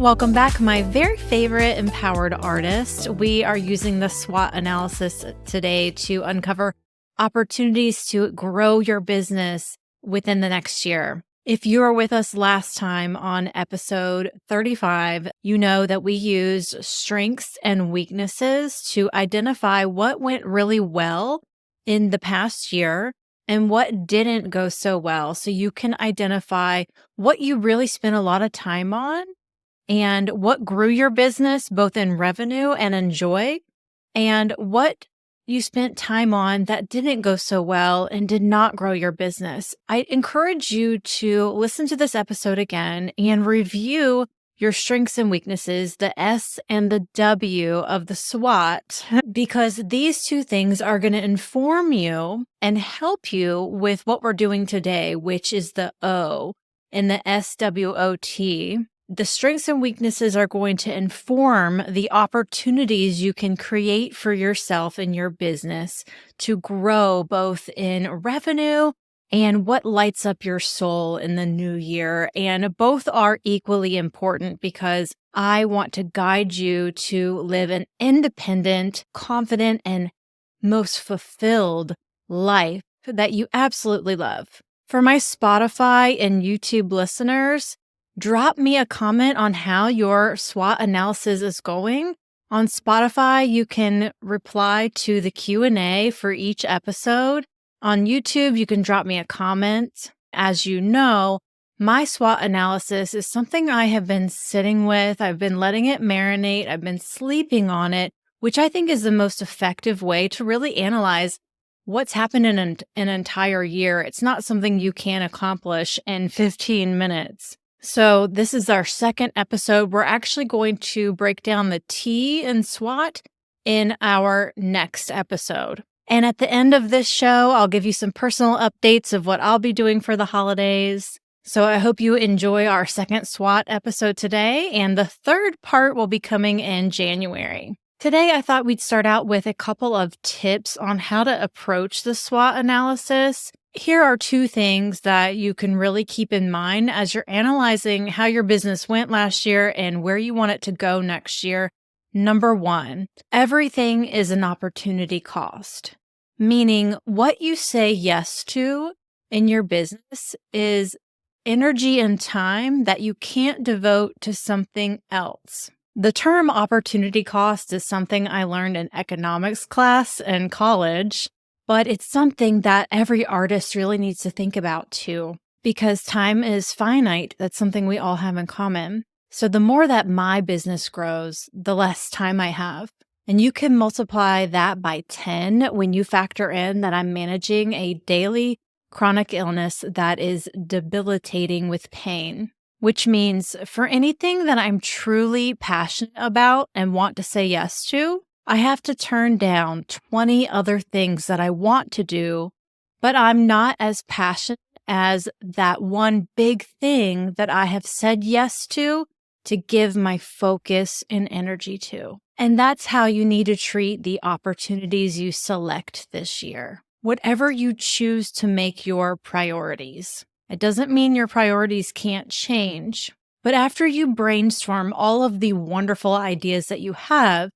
Welcome back, my very favorite empowered artist. We are using the SWOT analysis today to uncover opportunities to grow your business within the next year. If you were with us last time on episode 35, you know that we used strengths and weaknesses to identify what went really well in the past year and what didn't go so well. So you can identify what you really spent a lot of time on and what grew your business both in revenue and in joy, and what you spent time on that didn't go so well and did not grow your business. I encourage you to listen to this episode again and review your strengths and weaknesses, the S and the W of the SWOT, because these two things are going to inform you and help you with what we're doing today, which is the O in the SWOT. The strengths and weaknesses are going to inform the opportunities you can create for yourself and your business to grow both in revenue and what lights up your soul in the new year. And both are equally important because I want to guide you to live an independent, confident, and most fulfilled life that you absolutely love. For my Spotify and YouTube listeners, drop me a comment on how your SWOT analysis is going. On Spotify, you can reply to the Q&A for each episode. On YouTube, you can drop me a comment. As you know, my SWOT analysis is something I have been sitting with. I've been letting it marinate. I've been sleeping on it, which I think is the most effective way to really analyze what's happened in an entire year. It's not something you can accomplish in 15 minutes. So this is our second episode. We're actually going to break down the T in SWOT in our next episode. And at the end of this show, I'll give you some personal updates of what I'll be doing for the holidays. So I hope you enjoy our second SWOT episode today, and the third part will be coming in January. Today, I thought we'd start out with a couple of tips on how to approach the SWOT analysis. Here are two things that you can really keep in mind as you're analyzing how your business went last year and where you want it to go next year. Number one, everything is an opportunity cost, meaning what you say yes to in your business is energy and time that you can't devote to something else. The term opportunity cost is something I learned in economics class in college. But it's something that every artist really needs to think about too, because time is finite. That's something we all have in common. So the more that my business grows, the less time I have. And you can multiply that by 10 when you factor in that I'm managing a daily chronic illness that is debilitating with pain, which means for anything that I'm truly passionate about and want to say yes to, I have to turn down 20 other things that I want to do, but I'm not as passionate as that one big thing that I have said yes to give my focus and energy to. And that's how you need to treat the opportunities you select this year. Whatever you choose to make your priorities. It doesn't mean your priorities can't change, but after you brainstorm all of the wonderful ideas that you have,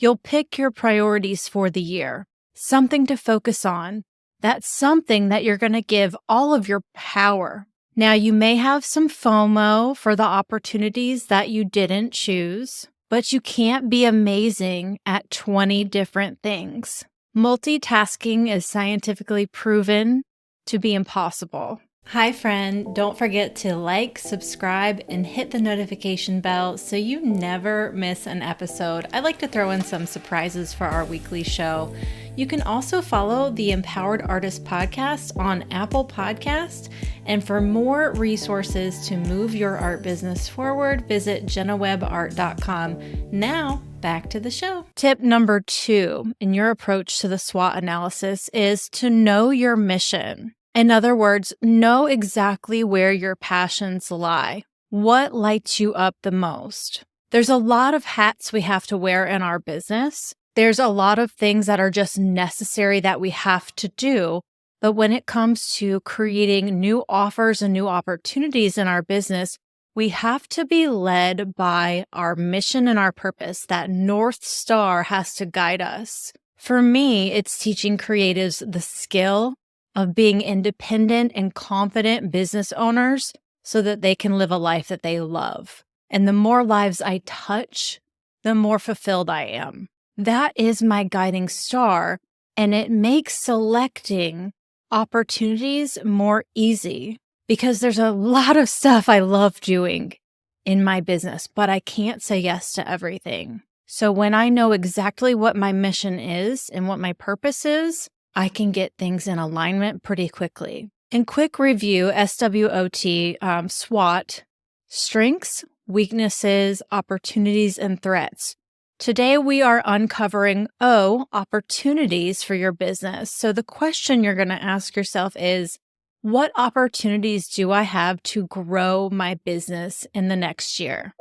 you'll pick your priorities for the year, something to focus on. That's something that you're going to give all of your power. Now, you may have some FOMO for the opportunities that you didn't choose, but you can't be amazing at 20 different things. Multitasking is scientifically proven to be impossible. Hi, friend. Don't forget to like, subscribe, and hit the notification bell so you never miss an episode. I like to throw in some surprises for our weekly show. You can also follow the Empowered Artist Podcast on Apple Podcasts. And for more resources to move your art business forward, visit jennawebart.com. Now, back to the show. Tip number 2 in your approach to the SWOT analysis is to know your mission. In other words, know exactly where your passions lie. What lights you up the most? There's a lot of hats we have to wear in our business. There's a lot of things that are just necessary that we have to do. But when it comes to creating new offers and new opportunities in our business, We have to be led by our mission and our purpose. That North Star has to guide us. For me, it's teaching creatives the skill of being independent and confident business owners so that they can live a life that they love. And the more lives I touch, the more fulfilled I am. That is my guiding star, and it makes selecting opportunities more easy because there's a lot of stuff I love doing in my business, but I can't say yes to everything. So when I know exactly what my mission is and what my purpose is, I can get things in alignment pretty quickly. In quick review, SWOT, SWOT, strengths, weaknesses, opportunities, and threats. Today, we are uncovering opportunities for your business. So the question you're going to ask yourself is, what opportunities do I have to grow my business in the next year?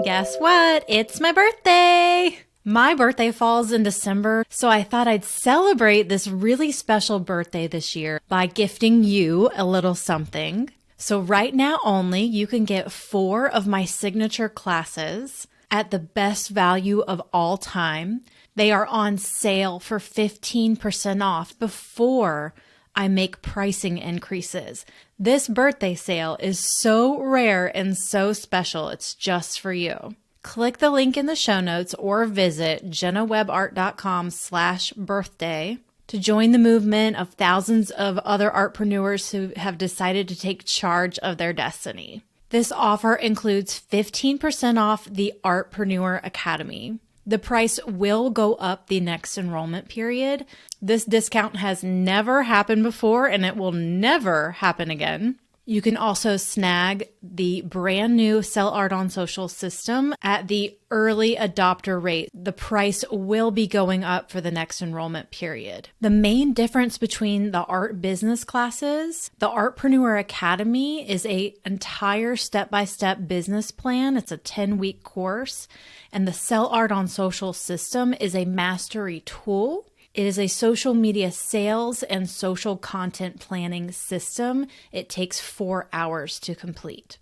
Guess what? It's my birthday. My birthday falls in December, so I thought I'd celebrate this really special birthday this year by gifting you a little something. So right now only, you can get 4 of my signature classes at the best value of all time. They are on sale for 15% off before I make pricing increases. This birthday sale is so rare and so special. It's just for you. Click the link in the show notes or visit jennawebart.com/birthday to join the movement of thousands of other artpreneurs who have decided to take charge of their destiny. This offer includes 15% off the Artpreneur Academy. The price will go up the next enrollment period. This discount has never happened before, and it will never happen again. You can also snag the brand new Sell Art on Social system at the early adopter rate. The price will be going up for the next enrollment period. The main difference between the art business classes, the Artpreneur Academy is an entire step-by-step business plan. It's a 10-week course. And the Sell Art on Social system is a mastery tool. It is a social media sales and social content planning system. It takes 4 hours to complete.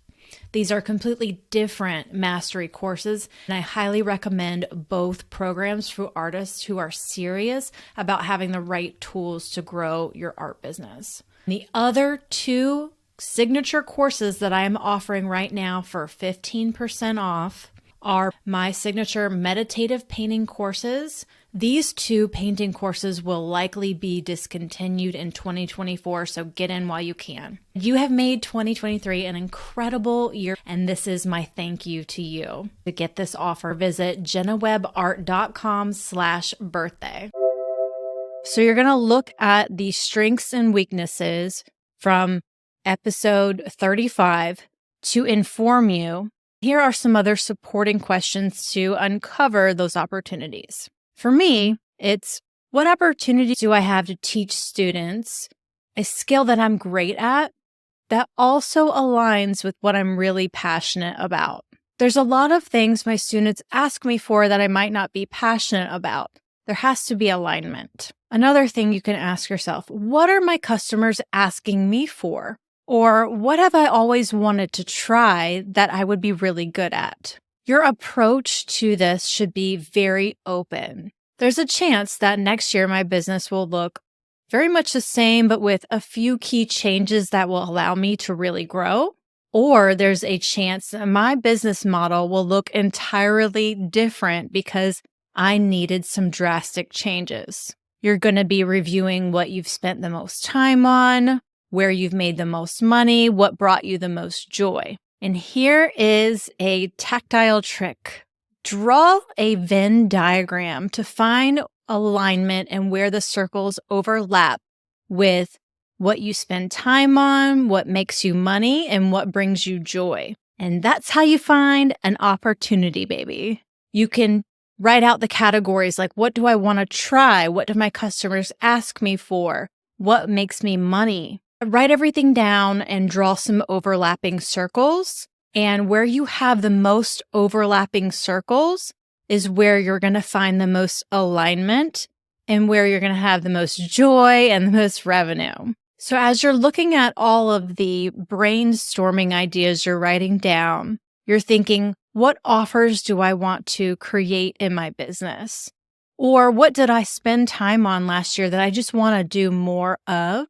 These are completely different mastery courses, and I highly recommend both programs for artists who are serious about having the right tools to grow your art business. The other 2 signature courses that I am offering right now for 15% off are my signature meditative painting courses. These 2 painting courses will likely be discontinued in 2024, so get in while you can. You have made 2023 an incredible year, and this is my thank you to you. To get this offer, visit jennawebart.com/birthday. So you're going to look at the strengths and weaknesses from episode 35 to inform you. Here are some other supporting questions to uncover those opportunities. For me, it's what opportunities do I have to teach students a skill that I'm great at that also aligns with what I'm really passionate about? There's a lot of things my students ask me for that I might not be passionate about. There has to be alignment. Another thing you can ask yourself, what are my customers asking me for? Or what have I always wanted to try that I would be really good at? Your approach to this should be very open. There's a chance that next year my business will look very much the same, but with a few key changes that will allow me to really grow. Or there's a chance that my business model will look entirely different because I needed some drastic changes. You're going to be reviewing what you've spent the most time on, where you've made the most money, what brought you the most joy. And here is a tactile trick. Draw a Venn diagram to find alignment and where the circles overlap with what you spend time on, what makes you money, and what brings you joy. And that's how you find an opportunity, baby. You can write out the categories like, what do I want to try? What do my customers ask me for? What makes me money? Write everything down and draw some overlapping circles. And where you have the most overlapping circles is where you're going to find the most alignment and where you're going to have the most joy and the most revenue. So as you're looking at all of the brainstorming ideas you're writing down, you're thinking, what offers do I want to create in my business? Or what did I spend time on last year that I just want to do more of?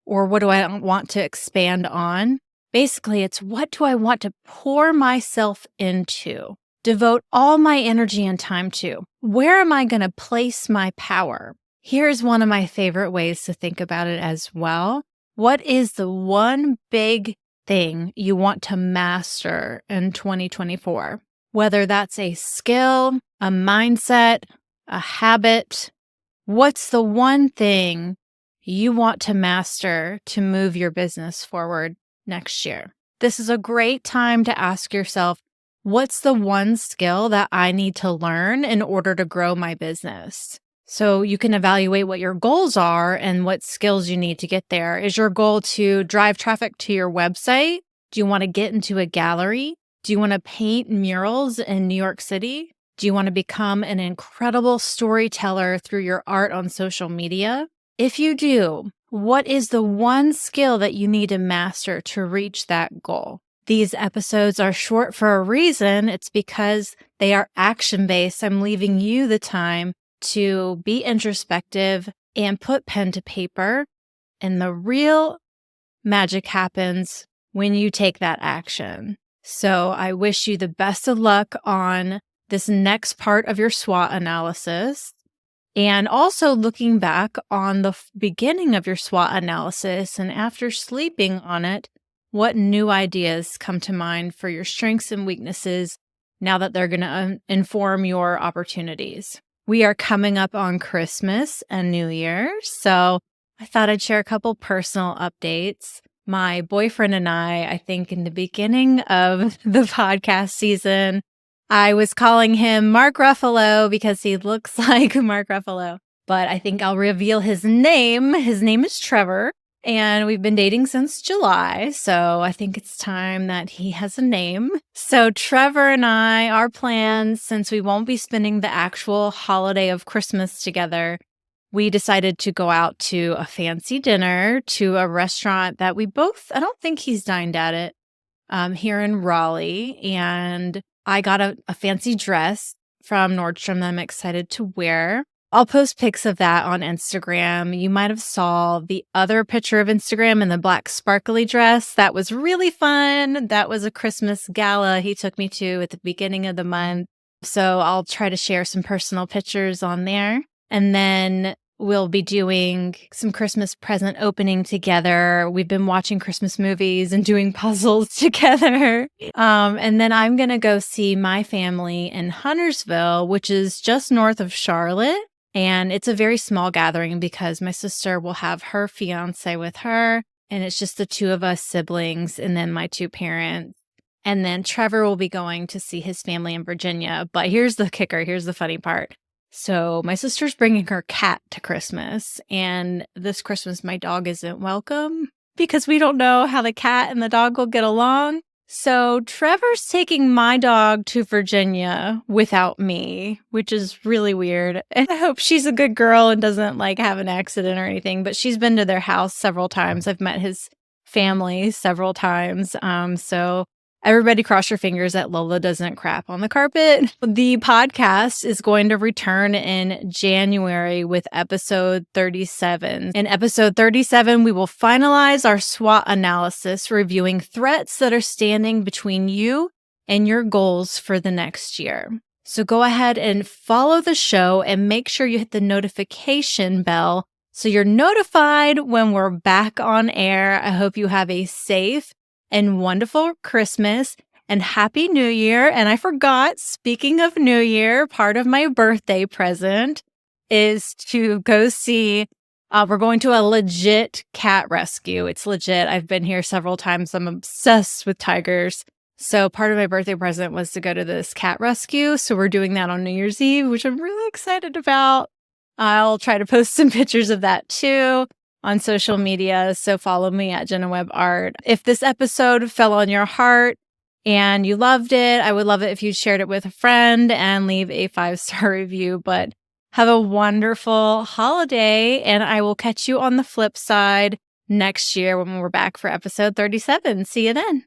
Or what do I want to expand on? Basically, it's what do I want to pour myself into, devote all my energy and time to? Where am I going to place my power? Here's one of my favorite ways to think about it as well. What is the one big thing you want to master in 2024? Whether that's a skill, a mindset, a habit, what's the one thing you want to master to move your business forward next year? This is a great time to ask yourself, what's the one skill that I need to learn in order to grow my business? So you can evaluate what your goals are and what skills you need to get there. Is your goal to drive traffic to your website? Do you want to get into a gallery? Do you want to paint murals in New York City? Do you want to become an incredible storyteller through your art on social media? If you do, what is the one skill that you need to master to reach that goal? These episodes are short for a reason. It's because they are action-based. I'm leaving you the time to be introspective and put pen to paper. And the real magic happens when you take that action. So I wish you the best of luck on this next part of your SWOT analysis. And also looking back on the beginning of your SWOT analysis and after sleeping on it, what new ideas come to mind for your strengths and weaknesses now that they're going to inform your opportunities? We are coming up on Christmas and New Year, so I thought I'd share a couple personal updates. My boyfriend and I think in the beginning of the podcast season, I was calling him Mark Ruffalo because he looks like Mark Ruffalo, but I think I'll reveal his name. His name is Trevor, and we've been dating since July, so I think it's time that he has a name. So Trevor and I, our plans, since we won't be spending the actual holiday of Christmas together, we decided to go out to a fancy dinner to a restaurant that we both, I don't think he's dined at it, here in Raleigh, and I got a fancy dress from Nordstrom that I'm excited to wear. I'll post pics of that on Instagram. You might have saw the other picture of Instagram in the black sparkly dress. That was really fun. That was a Christmas gala he took me to at the beginning of the month. So I'll try to share some personal pictures on there. And then we'll be doing some Christmas present opening together. We've been watching Christmas movies and doing puzzles together. And then I'm going to go see my family in Huntersville, which is just north of Charlotte. And it's a very small gathering because my sister will have her fiance with her. And it's just the two of us siblings and then my two parents. And then Trevor will be going to see his family in Virginia. But here's the kicker. Here's the funny part. So my sister's bringing her cat to Christmas, and this Christmas my dog isn't welcome because we don't know how the cat and the dog will get along. So Trevor's taking my dog to Virginia without me, which is really weird. And I hope she's a good girl and doesn't have an accident or anything, but she's been to their house several times. I've met his family several times. So everybody cross your fingers that Lola doesn't crap on the carpet. The podcast is going to return in January with episode 37. In episode 37, we will finalize our SWOT analysis, reviewing threats that are standing between you and your goals for the next year. So go ahead and follow the show and make sure you hit the notification bell so you're notified when we're back on air. I hope you have a safe and wonderful Christmas and Happy New Year. And I forgot, speaking of New Year, part of my birthday present is to go see, we're going to a legit cat rescue. It's legit. I've been here several times. I'm obsessed with tigers. So part of my birthday present was to go to this cat rescue. So we're doing that on New Year's Eve, which I'm really excited about. I'll try to post some pictures of that too on social media, so follow me at Jenna Webb Art. If this episode fell on your heart and you loved it, I would love it if you shared it with a friend and leave a 5-star review. But have a wonderful holiday, and I will catch you on the flip side next year when we're back for episode 37. See you then.